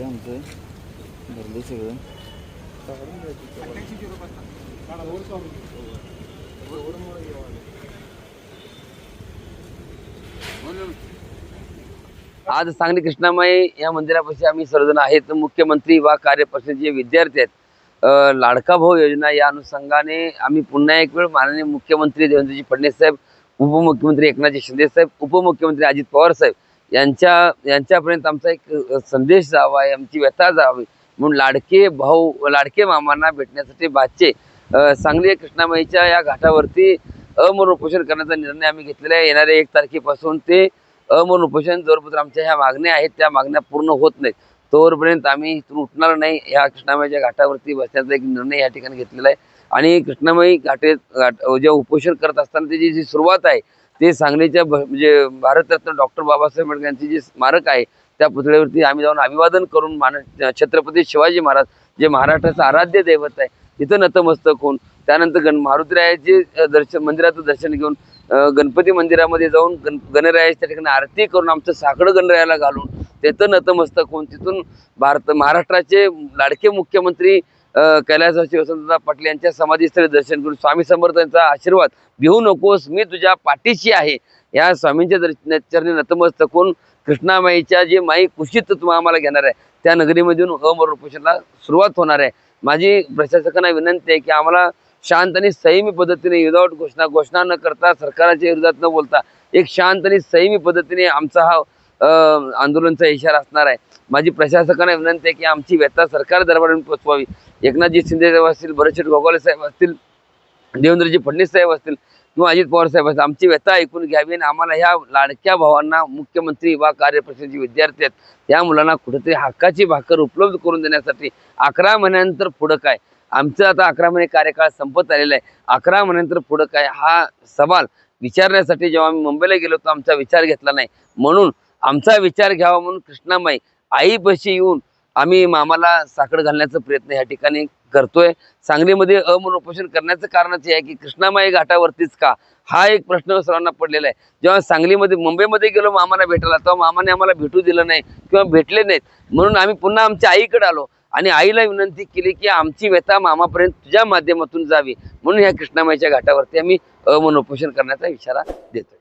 आमचं भरले सगळं आज सांगली कृष्णामाई या मंदिरापाशी आम्ही सर्वजण आहेत. मुख्यमंत्री वा कार्यपरिषदेचे विद्यार्थी आहेत. लाडका भाऊ योजना या अनुषंगाने आम्ही पुन्हा एक वेळ माननीय मुख्यमंत्री देवेंद्रजी फडणवीस साहेब, उपमुख्यमंत्री एकनाथजी शिंदे साहेब, उपमुख्यमंत्री अजित पवार साहेब यांच्यापर्यंत आमचा एक संदेश जावा आहे, आमची व्यथा जावी म्हणून लाडके भाऊ लाडके मामांना भेटण्यासाठी बाचे सांगली कृष्णामाईच्या या घाटावरती अमरण उपोषण करण्याचा निर्णय आम्ही घेतलेला आहे. येणाऱ्या 1 तारखेपासून ते अमरण उपोषण जोपर्यंत आमच्या ह्या मागण्या आहेत त्या मागण्या पूर्ण होत नाहीत तोपर्यंत आम्ही इथून उठणार नाही. ह्या कृष्णामाईच्या घाटावरती बसण्याचा एक निर्णय या ठिकाणी घेतलेला आहे. आणि कृष्णामाई जे उपोषण करत असताना त्याची जी सुरुवात आहे ते सांगलीच्या म्हणजे भारतरत्न डॉक्टर बाबासाहेब आंबेडकर यांची जी स्मारक आहे त्या पुतळ्यावरती आम्ही जाऊन अभिवादन करून छत्रपती शिवाजी महाराज जे महाराष्ट्राचं आराध्य दैवत आहे तिथं नतमस्तक होऊन त्यानंतर मारुतीरायाचे मंदिराचं दर्शन घेऊन गणपती मंदिरामध्ये जाऊन गणरायाच्या ठिकाणी आरती करून आमचं साकडं गणरायाला घालून तिथं नतमस्तक होऊन तिथून महाराष्ट्राचे लाडके मुख्यमंत्री कैलासवासी वसंतदादा पाटील यांच्या समाधीस्थळी दर्शन करून स्वामी समर्थांचा आशीर्वाद घेऊ नकोस मी तुझ्या पाठीशी आहे या स्वामींच्या चरणी नतमस्तक होऊन कृष्णामाईच्या जे माई कुशीत आम्हाला घेणार आहे त्या नगरीमधून अमरण उपोषणाला सुरुवात होणार आहे. माझी प्रशासकांना विनंती आहे की आम्हाला शांत आणि संयमी पद्धतीने विदाऊट घोषणा न करता सरकारच्या विरोधात न बोलता एक शांत आणि संयमी पद्धतीने आमचा हा आंदोलनचा इशारा असणार आहे. माझी प्रशासकांना विनंती आहे की आमची व्यथा सरकार दरबारात पोचवावी. एकनाथजी शिंदे साहेब असतील, भरतशेठ गोगावले साहेब असतील, देवेंद्रजी फडणवीस साहेब असतील किंवा अजित पवार साहेब असतील आमची व्यथा ऐकून घ्यावी आणि आम्हाला ह्या लाडक्या भावांना मुख्यमंत्री वा कार्यपरिषदेचे विद्यार्थी आहेत त्या मुलांना कुठेतरी हक्काची भाकर उपलब्ध करून देण्यासाठी 11 महिन्यानंतर पुढं काय आमचं आता 11 महिने कार्यकाळ संपत आलेला आहे. 11 महिन्यानंतर पुढं काय हा सवाल विचारण्यासाठी जेव्हा आम्ही मुंबईला गेलो होतो आमचा विचार घेतला नाही म्हणून आमचा विचार घ्यावा म्हणून कृष्णामाई आईपाशी येऊन आम्ही मामाला साखर घालण्याचा प्रयत्न या ठिकाणी करतोय. सांगलीमध्ये अमरण उपोषण करण्याचं कारणच हे आहे की कृष्णामाई घाटावरतीच का हा एक प्रश्न सर्वांना पडलेला आहे. जेव्हा सांगलीमध्ये मुंबईमध्ये गेलो मामाला भेटायला तेव्हा मामाने आम्हाला भेटू दिलं नाही किंवा भेटले नाहीत म्हणून आम्ही पुन्हा आमच्या आईकडे आलो आणि आईला विनंती केली की आमची व्यथा मामापर्यंत तुझ्या माध्यमातून जावी म्हणून ह्या कृष्णामाईच्या घाटावरती आम्ही अमरण उपोषण करण्याचा इशारा देतोय.